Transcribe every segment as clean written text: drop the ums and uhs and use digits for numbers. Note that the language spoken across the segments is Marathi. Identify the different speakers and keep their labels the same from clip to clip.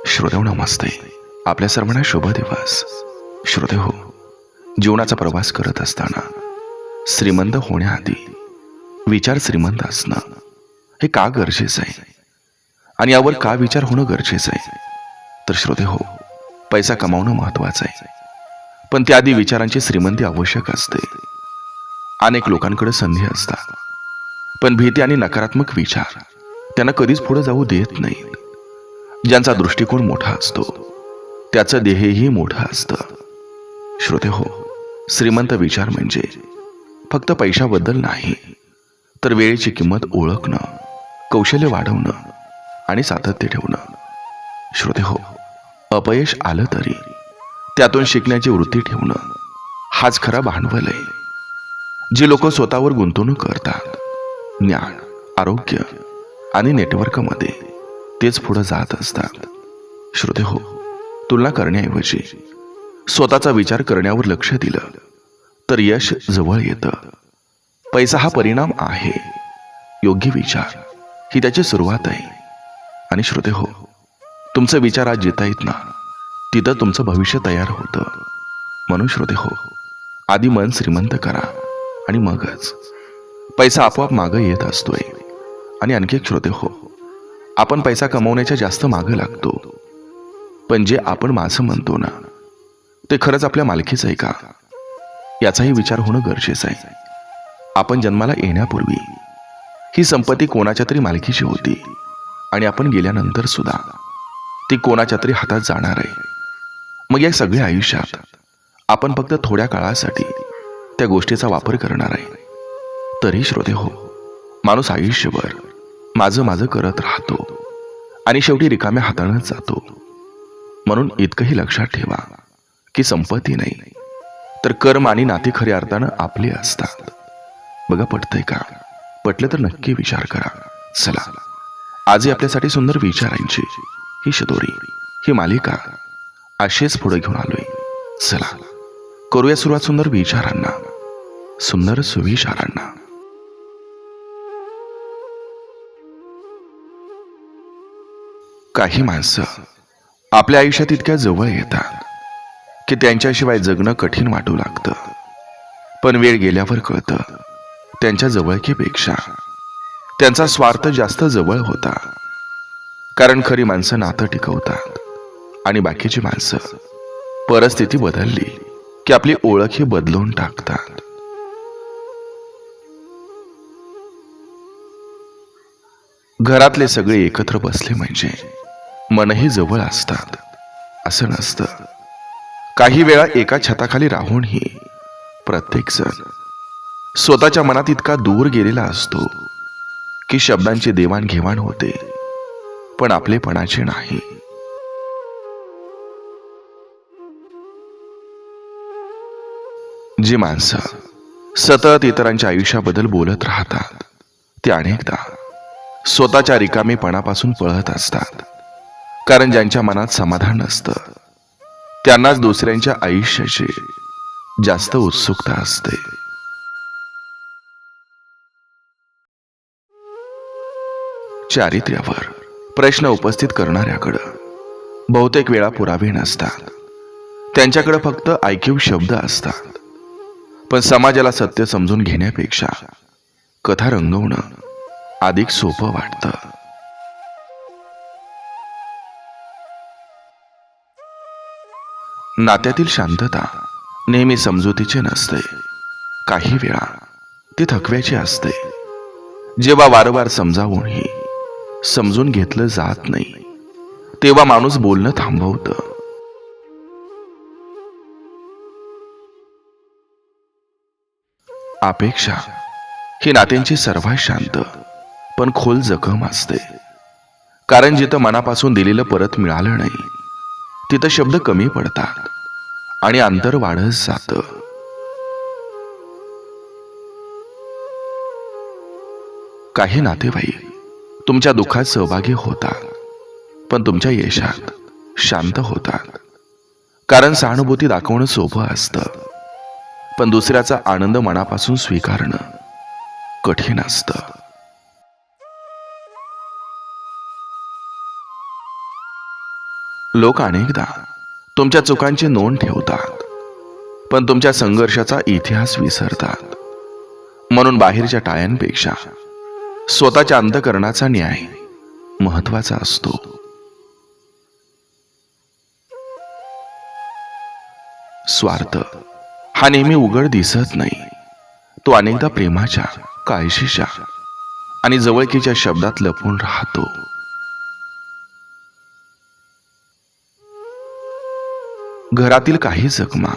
Speaker 1: श्रोतेहो नमस्ते. आपल्या सर्वांना शुभ दिवस. श्रोतेहो, जीवनाचा प्रवास करत असताना श्रीमंत होण्याआधी विचार श्रीमंत असणं हे का गरजेचं आहे आणि यावर का विचार होणं गरजेचं आहे? तर श्रोतेहो, पैसा कमावणं महत्वाचं आहे, पण त्याआधी विचारांची श्रीमंती आवश्यक असते. अनेक लोकांकडे संधी असतात, पण भीती आणि नकारात्मक विचार त्यांना कधीच पुढे जाऊ देत नाही. ज्यांचा दृष्टिकोन मोठा असतो त्याचं ध्येयही मोठं असतं. श्रोतेहो, श्रीमंत विचार म्हणजे फक्त पैशाबद्दल नाही, तर वेळेची किंमत ओळखणं, कौशल्य वाढवणं आणि सातत्य ठेवणं. श्रोतेहो, अपयश आलं तरी त्यातून शिकण्याची वृत्ती ठेवणं हाच खरा भांडवल आहे. जे लोक स्वतःवर गुंतवणूक करतात, ज्ञान, आरोग्य आणि नेटवर्कमध्ये, तेच पुढे जात असतात. श्रोतेहो, तुलना करण्याऐवजी स्वतःचा विचार करण्यावर लक्ष दिलं तर यश जवळ येतं. पैसा हा परिणाम आहे, योग्य विचार ही त्याची सुरुवात आहे. आणि श्रोतेहो, तुमचं विचार आज जिथं आहेत ना, तिथं तुमचं भविष्य तयार होतं. म्हणून श्रोतेहो, आधी मन श्रीमंत करा आणि मगच पैसा आपोआप मागं येत असतोय. आणि आणखी एक श्रोतेहो, आपण पैसा कमवण्याच्या जास्त मागं लागतो, पण जे आपण माझं म्हणतो ना, ते खरंच आपल्या मालकीचं आहे का, याचाही विचार होणं गरजेचं आहे. आपण जन्माला येण्यापूर्वी ही संपत्ती कोणाच्या तरी मालकीची होती आणि आपण गेल्यानंतर सुद्धा ती कोणाच्या तरी हातात जाणार आहे. मग या सगळ्या आयुष्यात आपण फक्त थोड्या काळासाठी त्या गोष्टीचा वापर करणार आहे. तरी श्रोतेहो, माणूस आयुष्यभर माझं माझं करत राहतो आणि शेवटी रिकाम्या हातानंच जातो. म्हणून इतकंही लक्षात ठेवा की संपत्ती नाही, तर कर्म आणि नाती खऱ्या अर्थानं आपले असतात. बघा, पटतंय का? पटलं तर नक्की विचार करा. चला, आजही आपल्यासाठी सुंदर विचारांची ही शिदोरी, ही मालिका अशीच पुढे घेऊन आलोय. चला, करूया सुरुवात सुंदर विचारांना, सुंदर सुविचारांना. काही माणसं आपल्या आयुष्यात इतक्या जवळ येतात की त्यांच्याशिवाय जगणं कठीण वाटू लागतं. पण वेळ गेल्यावर कळतं, त्यांच्या जवळकीपेक्षा त्यांचा स्वार्थ जास्त जवळ होता. कारण खरी माणसं नातं टिकवतात आणि बाकीची माणसं परिस्थिती बदलली की आपली ओळख ही बदलून टाकतात. घरातले सगळे एकत्र बसले म्हणजे मनही जवळ असतात असं नसतं. काही वेळा एका छताखाली राहूनही प्रत्येक जण स्वतःच्या मनात इतका दूर गेलेला असतो की शब्दांची देवाणघेवाण होते, पण आपलेपणाचे नाही. जी माणसं सतत इतरांच्या आयुष्याबद्दल बोलत राहतात, ते अनेकदा स्वतःच्या रिकामेपणापासून पळत असतात. कारण ज्यांच्या मनात समाधान नसतं त्यांनाच दुसऱ्यांच्या आयुष्याची जास्त उत्सुकता असते. चारित्र्यावर प्रश्न उपस्थित करणाऱ्याकडं बहुतेक वेळा पुरावे नसतात. त्यांच्याकडे फक्त ऐकीव शब्द असतात. पण समाजाला सत्य समजून घेण्यापेक्षा कथा रंगवणं अधिक सोपं वाटतं. नात्यातील शांतता नेहमी समजुतीची नसते. काही वेळा ती थकव्याची असते. जेव्हा वारंवार समजावूनही समजून घेतलं जात नाही, तेव्हा माणूस बोलणं थांबवतं. अपेक्षा ही नात्यांची सर्वात शांत पण खोल जखम असते. कारण जिथं मनापासून दिलेलं परत मिळालं नाही, तिथं शब्द कमी पडतात आणि अंतर वाढत जातं. काही नातेवाईक तुमच्या दुःखात सहभागी होतात, पण तुमच्या यशात शांत होतात. कारण सहानुभूती दाखवणं सोपं असतं, पण दुसऱ्याचा आनंद मनापासून स्वीकारणं कठीण असतं. लोक अनेकदा तुमच्या चुकांची नोंद ठेवतात, पण तुमच्या संघर्षाचा इतिहास विसरतात. म्हणून बाहेरच्या टाळ्यांपेक्षा स्वतःच्या अंतःकरणाचा न्याय महत्वाचा असतो. स्वार्थ हा नेहमी उघड दिसत नाही. तो अनेकदा प्रेमाच्या, काळजीच्या आणि जवळकीच्या शब्दात लपून राहतो. घरातील काही जखमा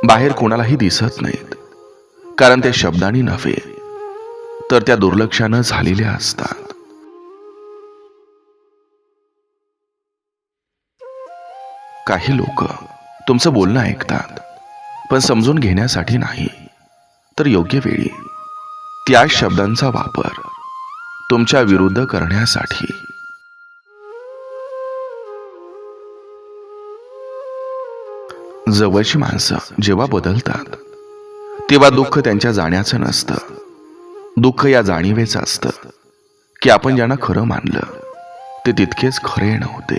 Speaker 1: बाहेर कोणालाही दिसत नाहीत, कारण ते शब्दांनी नव्हे तर त्या दुर्लक्षानं झालेल्या असतात. काही लोक तुमचं बोलणं ऐकतात, पण समजून घेण्यासाठी नाही, तर योग्य वेळी त्या शब्दांचा वापर तुमच्या विरुद्ध करण्यासाठी. जवळची माणसं जेव्हा बदलतात तेव्हा दुःख त्यांच्या जाण्याचं नसतं. दुःख या जाणीवेचं असतं की आपण ज्यांना खरं मानलं ते तितकेच खरे नव्हते.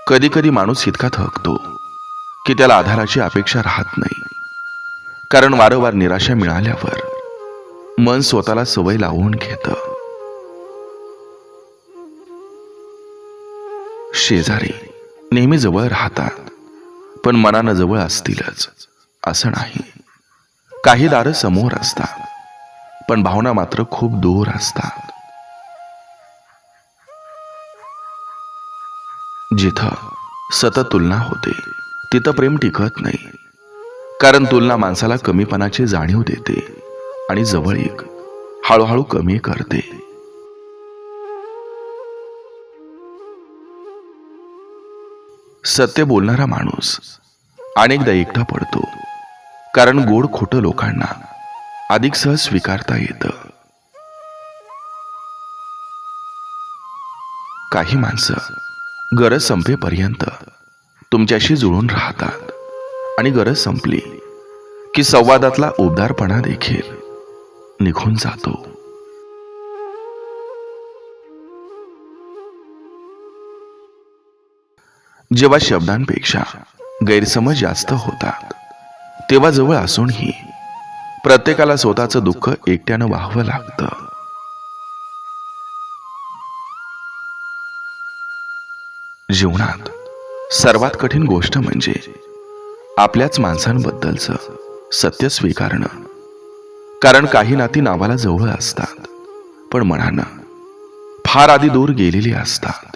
Speaker 1: कधी कधी माणूस इतका थकतो की त्याला आधाराची अपेक्षा राहत नाही, कारण वारंवार निराशा मिळाल्यावर मन स्वतःला सवय लावून घेतं. शेजारी नेहमी जवळ राहतात, पण मनानं जवळ असतीलच असं नाही. काही दारं समोर असतात, पण भावना मात्र खूप दूर असतात. जिथं सतत तुलना होते तिथं प्रेम टिकत नाही, कारण तुलना माणसाला कमीपणाची जाणीव देते आणि जवळीक हळूहळू कमी करते. सत्य बोलणारा माणूस अनेकदा एकटा पडतो, कारण गोड खोटं लोकांना अधिक सहज स्वीकारता येतं. काही माणसं गरज संपेपर्यंत तुमच्याशी जुळून राहतात, आणि गरज संपली की संवादातला उबदारपणा देखील निघून जातो. जेव्हा शब्दांपेक्षा गैरसमज जास्त होतात तेव्हा जवळ असूनही प्रत्येकाला स्वतःचं दुःख एकट्यानं वाहावं लागतं. जीवनात सर्वात कठीण गोष्ट म्हणजे आपल्याच माणसांबद्दलचं सत्य स्वीकारणं, कारण काही नाती नावाला जवळ असतात पण मनानं फार आधी दूर गेलेली असतात.